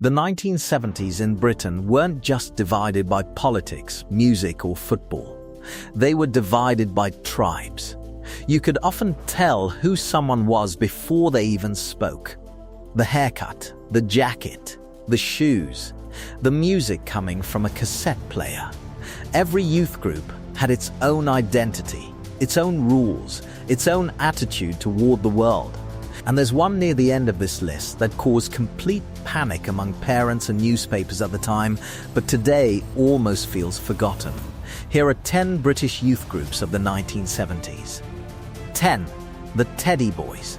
The 1970s in Britain weren't just divided by politics, music, or football. They were divided by tribes. You could often tell who someone was before they even spoke. The haircut, the jacket, the shoes, the music coming from a cassette player. Every youth group had its own identity, its own rules, its own attitude toward the world. And there's one near the end of this list that caused complete panic among parents and newspapers at the time, but today almost feels forgotten. Here are 10 British youth groups of the 1970s. 10. The Teddy Boys.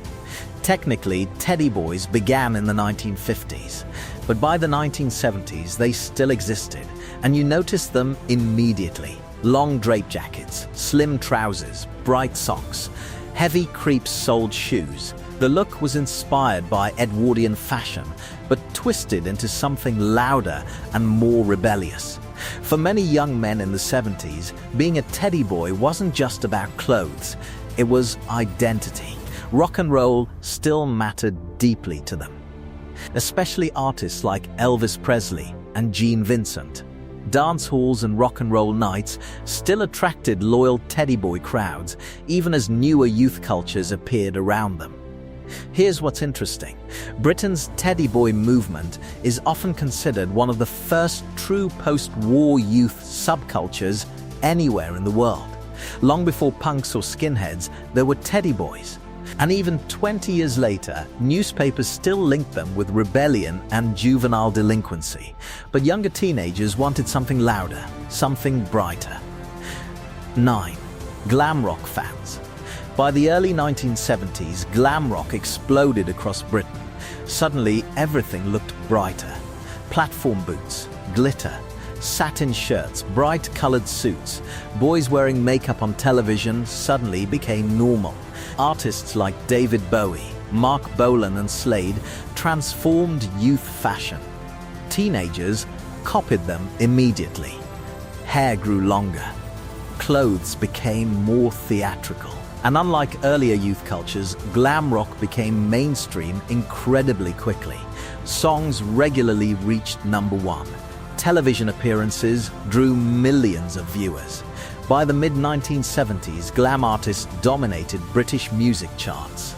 Technically, Teddy Boys began in the 1950s, but by the 1970s they still existed, and you noticed them immediately. Long drape jackets, slim trousers, bright socks, heavy crepe-soled shoes. The look was inspired by Edwardian fashion, but twisted into something louder and more rebellious. For many young men in the 70s, being a teddy boy wasn't just about clothes, it was identity. Rock and roll still mattered deeply to them, especially artists like Elvis Presley and Gene Vincent. Dance halls and rock and roll nights still attracted loyal teddy boy crowds, even as newer youth cultures appeared around them. Here's what's interesting. Britain's teddy boy movement is often considered one of the first true post-war youth subcultures anywhere in the world. Long before punks or skinheads, there were teddy boys. And even 20 years later, newspapers still linked them with rebellion and juvenile delinquency. But younger teenagers wanted something louder, something brighter. 9. Glam rock fans. By the early 1970s, glam rock exploded across Britain. Suddenly, everything looked brighter. Platform boots, glitter, satin shirts, bright-colored suits. Boys wearing makeup on television suddenly became normal. Artists like David Bowie, Mark Bolan and Slade transformed youth fashion. Teenagers copied them immediately. Hair grew longer. Clothes became more theatrical. And unlike earlier youth cultures, glam rock became mainstream incredibly quickly. Songs regularly reached #1. Television appearances drew millions of viewers. By the mid-1970s, glam artists dominated British music charts.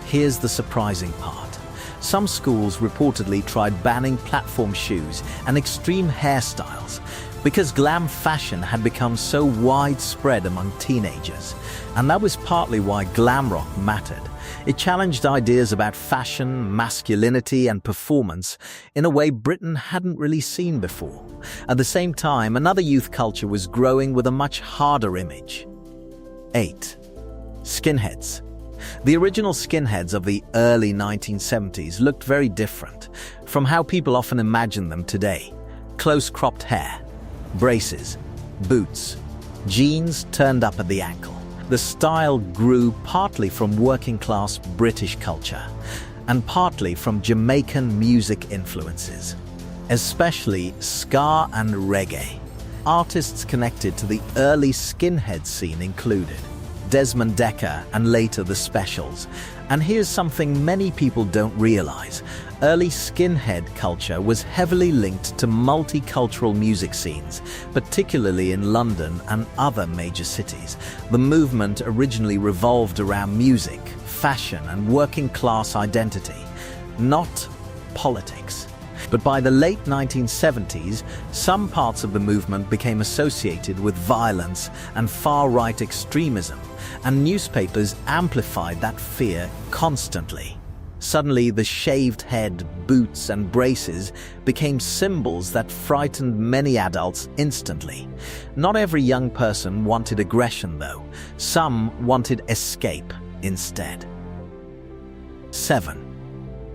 Here's the surprising part. Some schools reportedly tried banning platform shoes and extreme hairstyles because glam fashion had become so widespread among teenagers. And that was partly why glam rock mattered. It challenged ideas about fashion, masculinity, and performance in a way Britain hadn't really seen before. At the same time, another youth culture was growing with a much harder image. 8. Skinheads. The original skinheads of the early 1970s looked very different from how people often imagine them today. Close-cropped hair, braces, boots, jeans turned up at the ankle. The style grew partly from working-class British culture and partly from Jamaican music influences, especially ska and reggae. Artists connected to the early skinhead scene included Desmond Dekker and later the Specials. And here's something many people don't realize. Early skinhead culture was heavily linked to multicultural music scenes, particularly in London and other major cities. The movement originally revolved around music, fashion, and working-class identity, not politics. But by the late 1970s, some parts of the movement became associated with violence and far-right extremism, and newspapers amplified that fear constantly. Suddenly, the shaved head, boots, and braces became symbols that frightened many adults instantly. Not every young person wanted aggression, though. Some wanted escape instead. 7.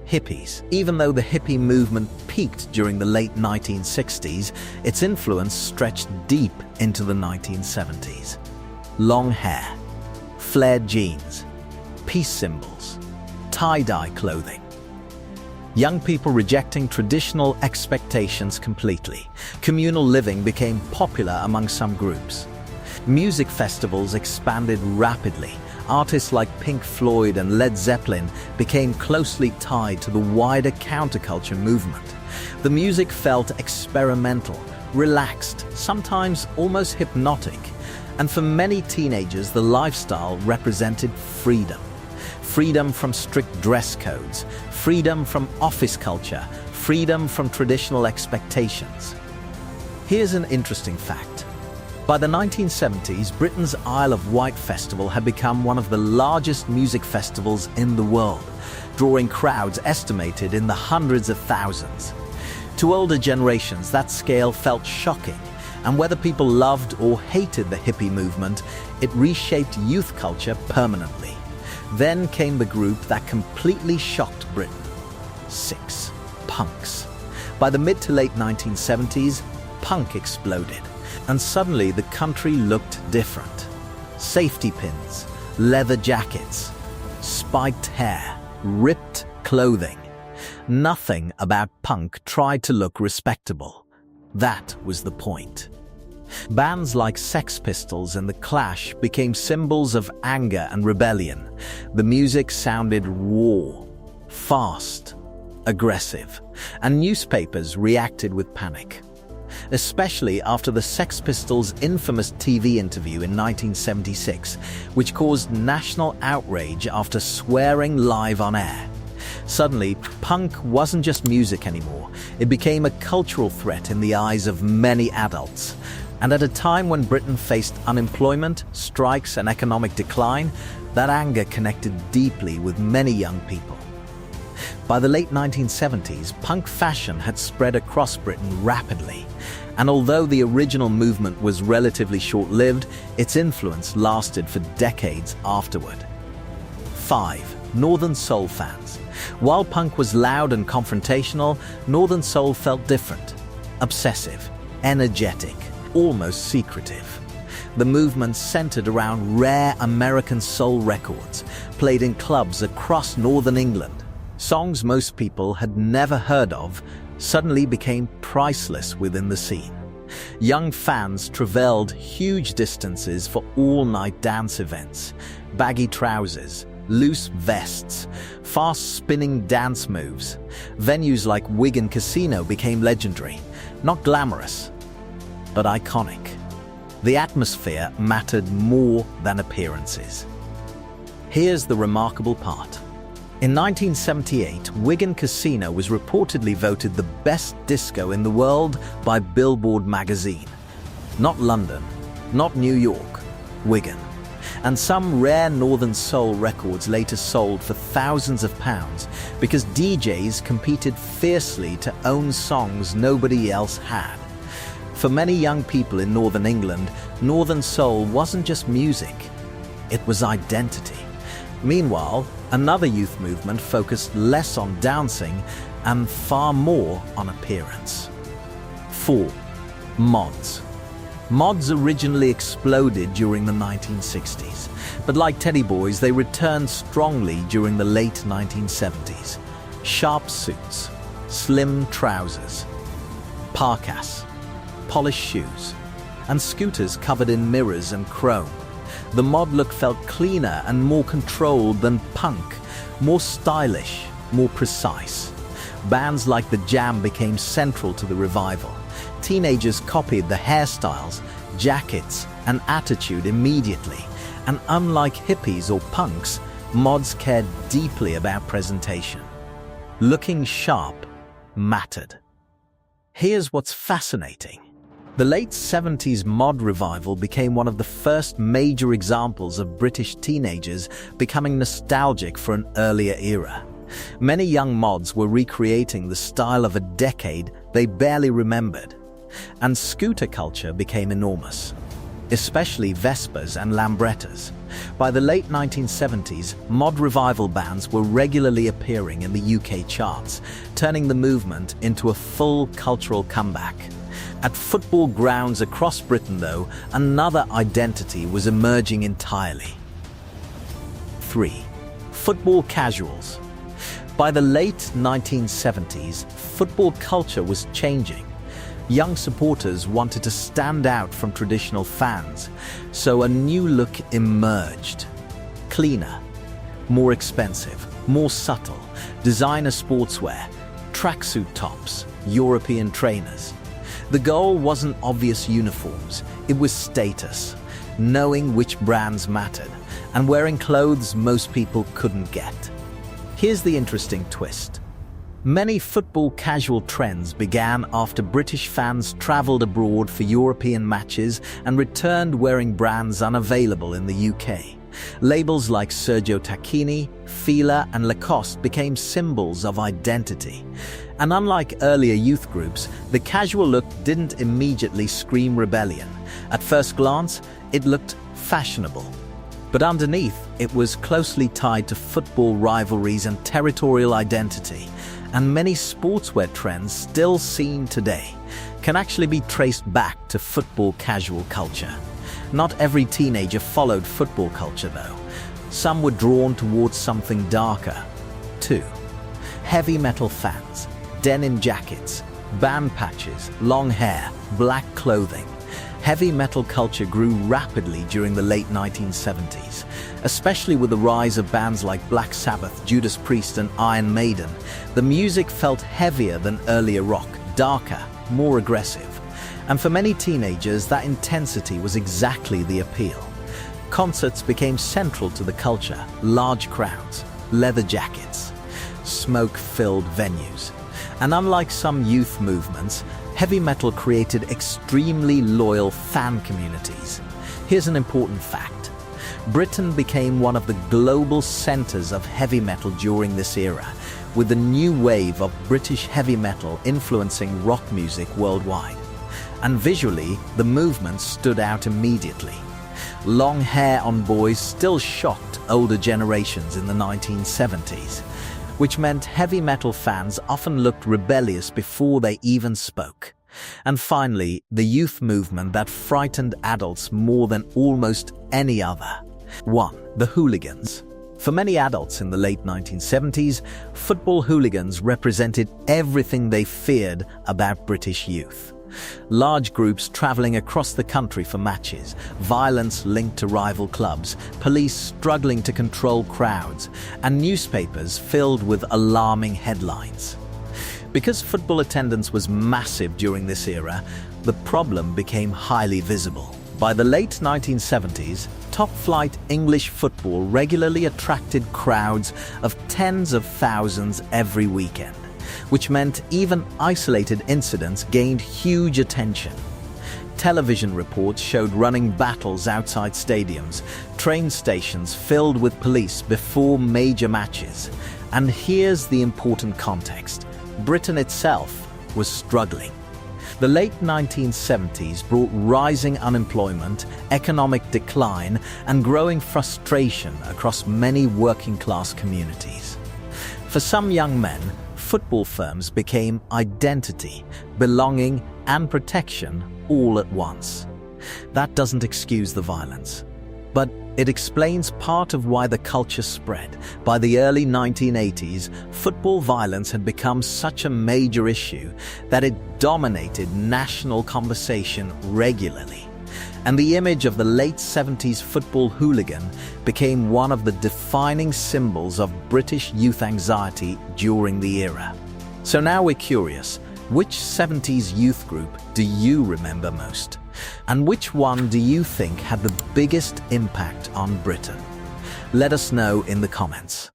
Hippies. Even though the hippie movement peaked during the late 1960s, its influence stretched deep into the 1970s. Long hair, flared jeans, peace symbols, tie-dye clothing. Young people rejecting traditional expectations completely. Communal living became popular among some groups. Music festivals expanded rapidly. Artists like Pink Floyd and Led Zeppelin became closely tied to the wider counterculture movement. The music felt experimental, relaxed, sometimes almost hypnotic, and for many teenagers the lifestyle represented freedom. Freedom from strict dress codes, freedom from office culture, freedom from traditional expectations. Here's an interesting fact. By the 1970s, Britain's Isle of Wight Festival had become one of the largest music festivals in the world, drawing crowds estimated in the hundreds of thousands. To older generations, that scale felt shocking, and whether people loved or hated the hippie movement, it reshaped youth culture permanently. Then came the group that completely shocked Britain. 6. Punks. By the mid to late 1970s, punk exploded, and suddenly the country looked different. Safety pins, leather jackets, spiked hair, ripped clothing. Nothing about punk tried to look respectable. That was the point. Bands like Sex Pistols and The Clash became symbols of anger and rebellion. The music sounded raw, fast, aggressive, and newspapers reacted with panic. Especially after the Sex Pistols' infamous TV interview in 1976, which caused national outrage after swearing live on air. Suddenly, punk wasn't just music anymore. It became a cultural threat in the eyes of many adults. And at a time when Britain faced unemployment, strikes, and economic decline, that anger connected deeply with many young people. By the late 1970s, punk fashion had spread across Britain rapidly, and although the original movement was relatively short-lived, its influence lasted for decades afterward. 5. Northern Soul fans. While punk was loud and confrontational, Northern Soul felt different. Obsessive, energetic, almost secretive. The movement centered around rare American soul records, played in clubs across northern England. Songs most people had never heard of suddenly became priceless within the scene. Young fans traveled huge distances for all-night dance events, baggy trousers, loose vests, fast-spinning dance moves. Venues like Wigan Casino became legendary, not glamorous, but iconic. The atmosphere mattered more than appearances. Here's the remarkable part. In 1978, Wigan Casino was reportedly voted the best disco in the world by Billboard magazine. Not London, not New York, Wigan. And some rare Northern Soul records later sold for thousands of pounds because DJs competed fiercely to own songs nobody else had. For many young people in Northern England, Northern Soul wasn't just music, it was identity. Meanwhile, another youth movement focused less on dancing and far more on appearance. 4. Mods. Mods originally exploded during the 1960s, but like Teddy Boys, they returned strongly during the late 1970s. Sharp suits, slim trousers, parkas, polished shoes, and scooters covered in mirrors and chrome. The mod look felt cleaner and more controlled than punk, more stylish, more precise. Bands like The Jam became central to the revival. Teenagers copied the hairstyles, jackets, and attitude immediately, and unlike hippies or punks, mods cared deeply about presentation. Looking sharp mattered. Here's what's fascinating. The late 70s mod revival became one of the first major examples of British teenagers becoming nostalgic for an earlier era. Many young mods were recreating the style of a decade they barely remembered. And scooter culture became enormous, especially Vespas and Lambrettas. By the late 1970s, mod revival bands were regularly appearing in the UK charts, turning the movement into a full cultural comeback. At football grounds across Britain, though, another identity was emerging entirely. 3. Football casuals. By the late 1970s, football culture was changing. Young supporters wanted to stand out from traditional fans, so a new look emerged. Cleaner, more expensive, more subtle, designer sportswear, tracksuit tops, European trainers. The goal wasn't obvious uniforms, it was status, knowing which brands mattered, and wearing clothes most people couldn't get. Here's the interesting twist. Many football casual trends began after British fans travelled abroad for European matches and returned wearing brands unavailable in the UK. Labels like Sergio Tacchini, Fila, and Lacoste became symbols of identity. And unlike earlier youth groups, the casual look didn't immediately scream rebellion. At first glance, it looked fashionable. But underneath, it was closely tied to football rivalries and territorial identity. And many sportswear trends still seen today can actually be traced back to football casual culture. Not every teenager followed football culture though. Some were drawn towards something darker. 2. Heavy metal fans, denim jackets, band patches, long hair, black clothing. Heavy metal culture grew rapidly during the late 1970s, especially with the rise of bands like Black Sabbath, Judas Priest, and Iron Maiden. The music felt heavier than earlier rock, darker, more aggressive. And for many teenagers, that intensity was exactly the appeal. Concerts became central to the culture, large crowds, leather jackets, smoke-filled venues. And unlike some youth movements, heavy metal created extremely loyal fan communities. Here's an important fact. Britain became one of the global centers of heavy metal during this era, with the new wave of British heavy metal influencing rock music worldwide. And visually, the movement stood out immediately. Long hair on boys still shocked older generations in the 1970s, which meant heavy metal fans often looked rebellious before they even spoke. And finally, the youth movement that frightened adults more than almost any other. 1. The Hooligans. For many adults in the late 1970s, football hooligans represented everything they feared about British youth. Large groups traveling across the country for matches, violence linked to rival clubs, police struggling to control crowds, and newspapers filled with alarming headlines. Because football attendance was massive during this era, the problem became highly visible. By the late 1970s, top-flight English football regularly attracted crowds of tens of thousands every weekend, which meant even isolated incidents gained huge attention. Television reports showed running battles outside stadiums, train stations filled with police before major matches. And here's the important context. Britain itself was struggling. The late 1970s brought rising unemployment, economic decline, and growing frustration across many working-class communities. For some young men, football firms became identity, belonging, and protection all at once. That doesn't excuse the violence, but it explains part of why the culture spread. By the early 1980s, football violence had become such a major issue that it dominated national conversation regularly. And the image of the late 70s football hooligan became one of the defining symbols of British youth anxiety during the era. So now we're curious, which 70s youth group do you remember most? And which one do you think had the biggest impact on Britain? Let us know in the comments.